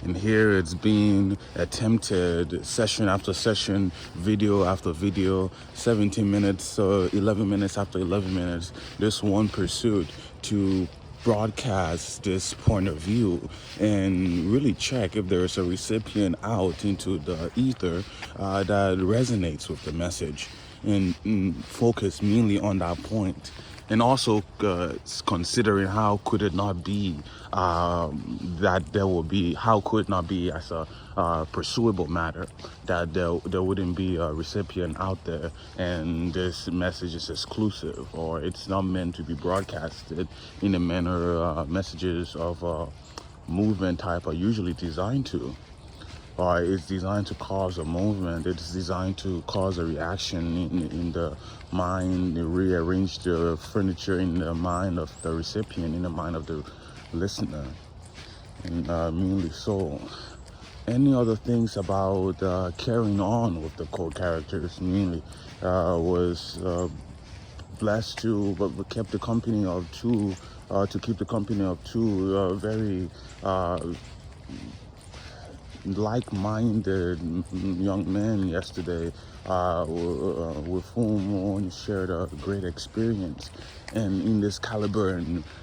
And here it's being attempted session after session, video after video, 17 minutes, 11 minutes after 11 minutes. This one pursuit to broadcast this point of view and really check if there's a recipient out into the ether that resonates with the message, and focus mainly on that point. And also considering how could it not be that there will be, how could it not be as a pursuable matter that there wouldn't be a recipient out there and this message is exclusive, or it's not meant to be broadcasted in a manner messages of movement type are usually designed to. It's designed to cause a movement. It's designed to cause a reaction in the mind, rearrange the furniture in the mind of the recipient, in the mind of the listener, and mainly so. Any other things about carrying on with the co-characters mainly was blessed to, but kept the company of two, very like-minded young men yesterday with whom one shared a great experience. And in this caliber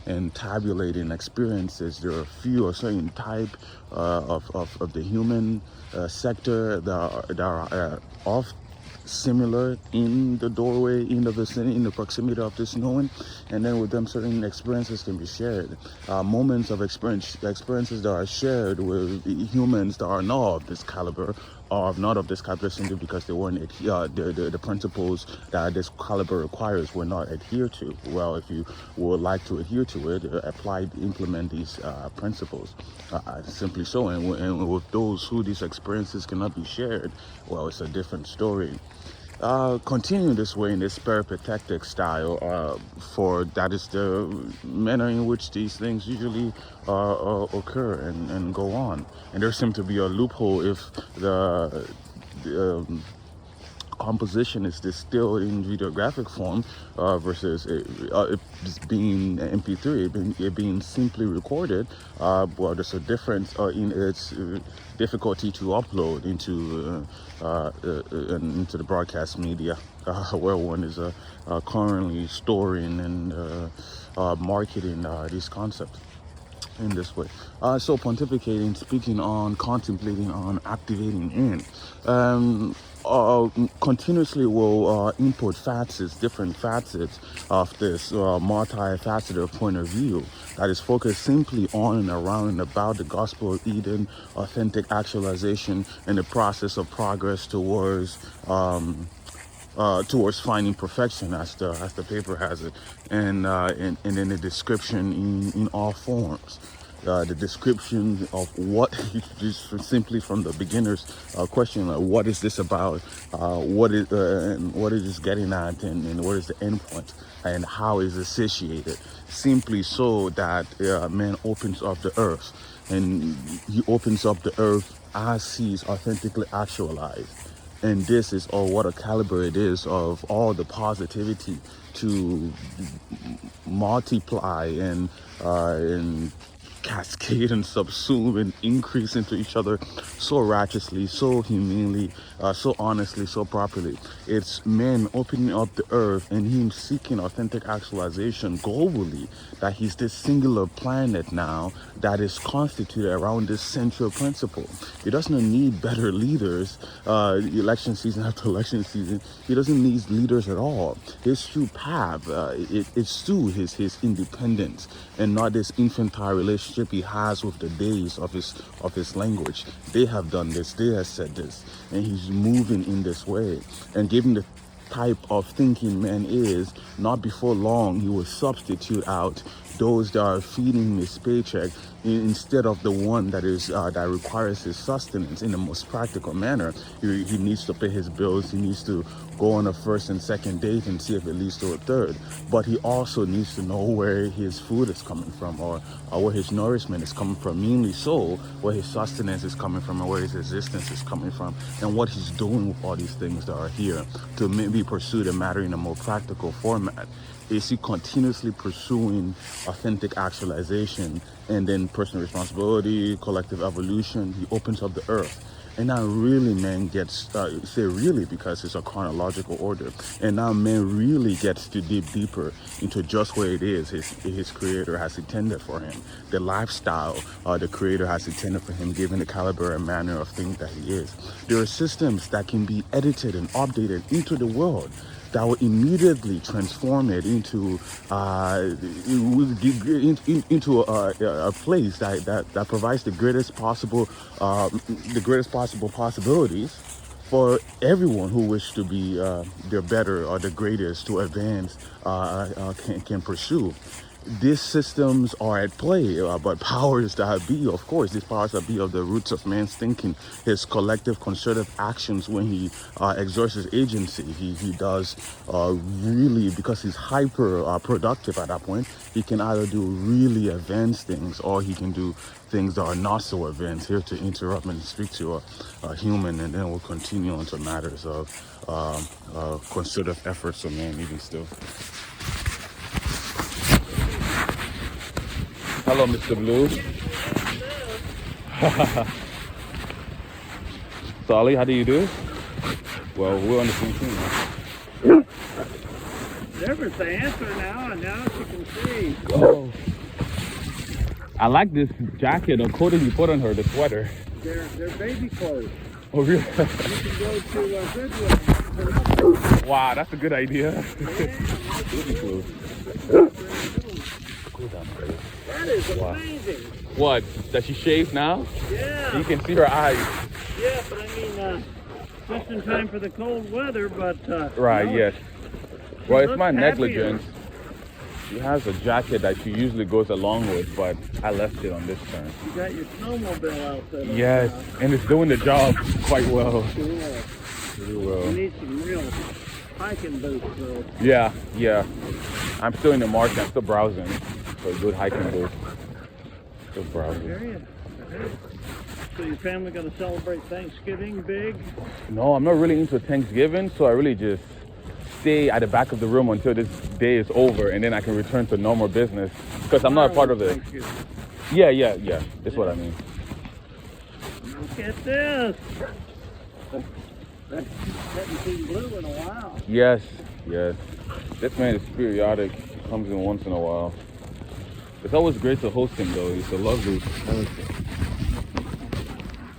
and tabulating experiences, there are a few or certain type of the human sector that are off similar in the doorway, in the vicinity, in the proximity of this knowing, and then with them certain experiences can be shared. Moments of experiences that are shared with humans that are not of this caliber, or not of this caliber simply because they weren't the principles that this caliber requires were not adhered to. Well, if you would like to adhere to it, implement these principles. Simply so, and with those who these experiences cannot be shared, well, it's a different story. Continue this way in this peripatetic style, for that is the manner in which these things usually occur and go on. And there seems to be a loophole if the composition is distilled in videographic form versus it being MP3, it being simply recorded. Well, there's a difference in its difficulty to upload into the broadcast media, where one is currently storing and marketing these concepts in this way. So pontificating, speaking on, contemplating on, activating in. Continuously will input different facets of this multifaceted point of view that is focused simply on and around and about the gospel of Eden, authentic actualization, and the process of progress towards finding perfection, as the paper has it, and then the description in all forms. The description of what, just simply from the beginner's question, like, what is this about? What is this getting at, and what is the end point, and how is it satiated? Simply so that man opens up the earth, and he opens up the earth as he's authentically actualized. And this is what a caliber it is of all the positivity to multiply and cascade and subsume and increase into each other so righteously, so humanely, so honestly, so properly. It's men opening up the earth and him seeking authentic actualization globally, that he's this singular planet now that is constituted around this central principle. He doesn't need better leaders election season after election season. He doesn't need leaders at all. His true path, it's through his independence and not this infantile relationship he has with the days of his language. They have done this, they have said this, and he's moving in this way. And given the type of thinking man is, not before long he will substitute out those that are feeding his paycheck instead of the one that is that requires his sustenance in the most practical manner. He needs to pay his bills. He needs to go on a first and second date and see if it leads to a third. But he also needs to know where his food is coming from, or where his nourishment is coming from, mainly so where his sustenance is coming from and where his existence is coming from, and what he's doing with all these things that are here to maybe pursue the matter in a more practical format. is he continuously pursuing authentic actualization, and then personal responsibility, collective evolution. He opens up the earth. And now really man gets, say really because it's a chronological order. And now man really gets to dig deeper into just where it is his creator has intended for him. The lifestyle the creator has intended for him, given the caliber and manner of thing that he is. There are systems that can be edited and updated into the world that will immediately transform it into a place that provides the greatest possible possibilities for everyone who wishes to be their better or the greatest to advance can pursue. These systems are at play, but powers that be, of course, these powers that be of the roots of man's thinking, his collective concerted actions when he exerts his agency. He does really, because he's hyper productive at that point, he can either do really advanced things or he can do things that are not so advanced. Here to interrupt and speak to a human, and then we'll continue on to matters of concerted efforts of man even still. Hello, Mr. Blue. Solly, how do you do? Well, we're on the same team now. There's the answer now, and now she can see. Oh. I like this jacket or coat you put on her, the sweater. They're baby clothes. Oh, really? You can go to Goodwill. Wow, that's a good idea. Yeah. Baby clothes. That is amazing. What? Does she shave now? Yeah. You can see her eyes. Yeah, but I mean, just in time for the cold weather, but... Right, no, yes. Well, it's my happier. negligence. She has a jacket that she usually goes along with, but I left it on this turn. You got your snowmobile outfit. Yes, and it's doing the job quite well. Cool. Really well. You need some real hiking boots, though. Yeah. I'm still in the market. I'm still browsing for a good hiking boot. Still browsing. Area. So your family going to celebrate Thanksgiving big? No, I'm not really into Thanksgiving, so I really just stay at the back of the room until this day is over, and then I can return to normal business because I'm not a part of it. Yeah. That's what I mean. Look at this. Haven't seen Blue in a while. Yes. This man is periodic. Comes in once in a while. It's always great to host him, though. He's a lovely person.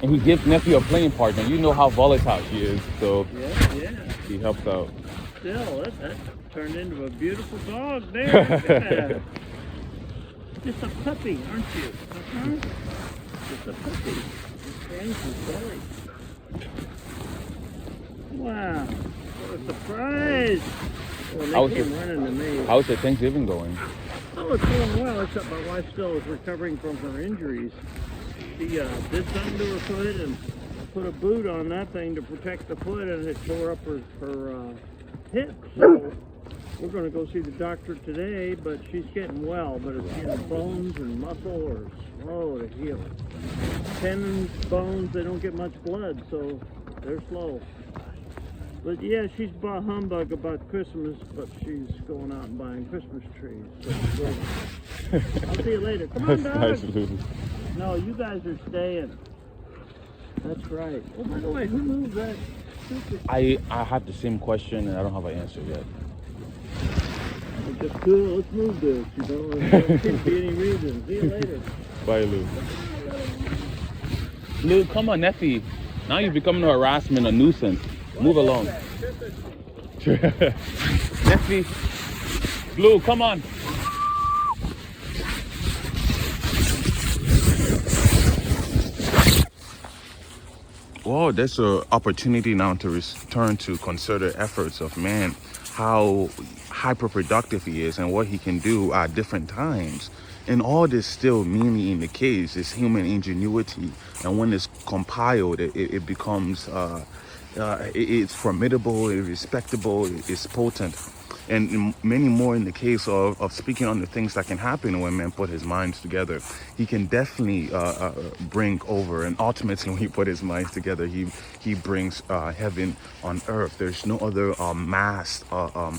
And he gives nephew a playing partner. You know how volatile she is, so Yeah. he helps out. Still, that turned into a beautiful dog there. Look at that. Just a puppy, aren't you? Just a puppy. Thank you, Sally. Wow. What a surprise. Well, they came running to me. How's the Thanksgiving going? Oh, it's going well, except my wife still is recovering from her injuries. She did something to her foot and put a boot on that thing to protect the foot, and it tore up her hip. So we're going to go see the doctor today, but she's getting well. But it's bones and muscle are slow to heal. Tendons, bones, they don't get much blood, so they're slow. But yeah, she's bought humbug about Christmas, but she's going out and buying Christmas trees. So I'll see you later. Come on, dog. Nice, Lou. No, you guys are staying. That's right. Oh, by the way, who moved that? I have the same question and I don't have an answer yet. It's just cool. Let's move this. You know, there can't be any reason. See you later. Bye, Lou. Lou, come on, Neffy. Now you're becoming a harassment, a nuisance. Move along. Neffy. Lou, come on. Well, there's an opportunity now to return to concerted efforts of man, how hyper-productive he is and what he can do at different times. And all this still mainly in the case is human ingenuity. And when it's compiled, it becomes, it's formidable, it's respectable, it's potent. And many more in the case of speaking on the things that can happen when man put his minds together. He can definitely bring over, and ultimately when he put his minds together, he brings heaven on earth. There's no other mass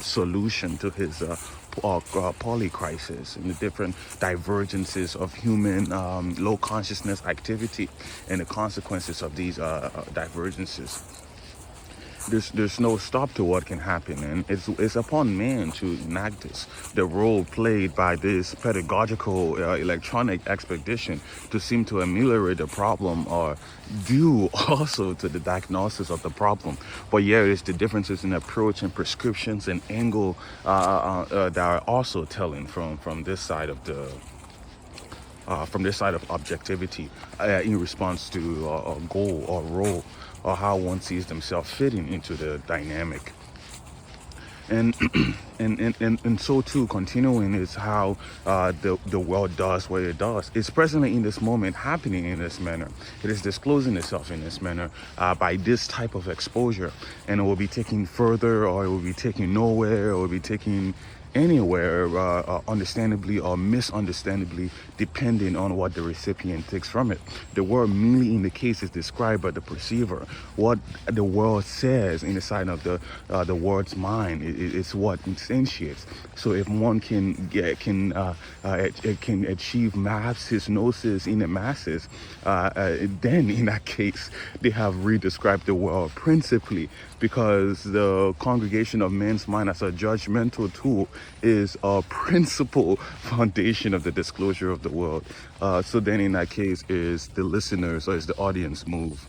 solution to his polycrisis and the different divergences of human low consciousness activity and the consequences of these divergences. There's no stop to what can happen, and it's upon man to enact this. The role played by this pedagogical electronic expedition to seem to ameliorate the problem are due also to the diagnosis of the problem. But yeah, it's the differences in approach and prescriptions and angle that are also telling from this side of the from this side of objectivity in response to a goal or role or how one sees themselves fitting into the dynamic. And and so too, continuing is how the world does what it does. It's presently in this moment happening in this manner. It is disclosing itself in this manner by this type of exposure, and it will be taken further, or it will be taken nowhere, or it will be taken anywhere, understandably or misunderstandably, depending on what the recipient takes from it. The world merely indicates is described by the perceiver. What the world says in the side of the world's mind is what instantiates. So if one can achieve mass hypnosis in the masses, then in that case they have redescribed the world principally, because the congregation of men's mind as a judgmental tool is a principal foundation of the disclosure of the world. So then in that case, is the listeners or is the audience move